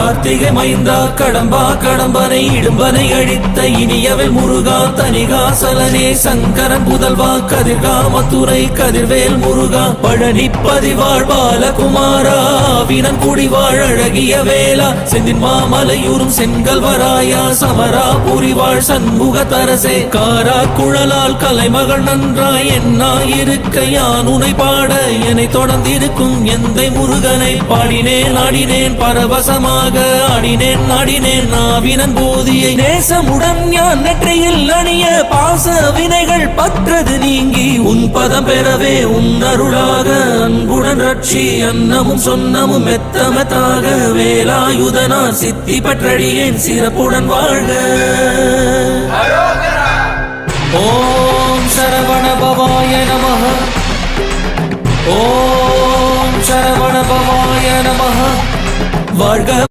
கார்த்திகை மைந்தா கடம்பா கடம்பனை இடும்பனை அழித்த இனியவை முருகா தனிகாசலனே சங்கரன் புதல்வா கதிர்காமத்துறை கதிர்வேல் முருகா பழனி பதிவாழ் பாலகுமாரா வினன் குடிவாழ் அழகிய வேளா செந்தின் மாமலையூரும் செங்கல்வராயா சமரா புரிவாழ் சண்முக தரசே காரா குழலால் கலைமகள் நன்றாய் என்னாயிருக்க யான் உனை பாட என்னை தொடர்ந்திருக்கும் எந்தை முருகனை பாடினேன் ஆடினேன் பரவசமாக ஆடினேன் நாடினேன் நாவினன் போதியை நேசமுடன் யான் நெற்றியில் அணிய பாச வினைகள் பற்றது நீங்கி உன் பதம் பெறவே உன் அருளாக அன்புடன் ரட்சி அன்னமும் சொன்னமும் மெத்தமத்தாக வேலாயுதனா சித்தி பற்றடியேன் சிறப்புடன் வாழ்க. ஓம் சரவண பவாய நமஹ. ஓம் சரவண பவாய நமஹ. வாழ்க.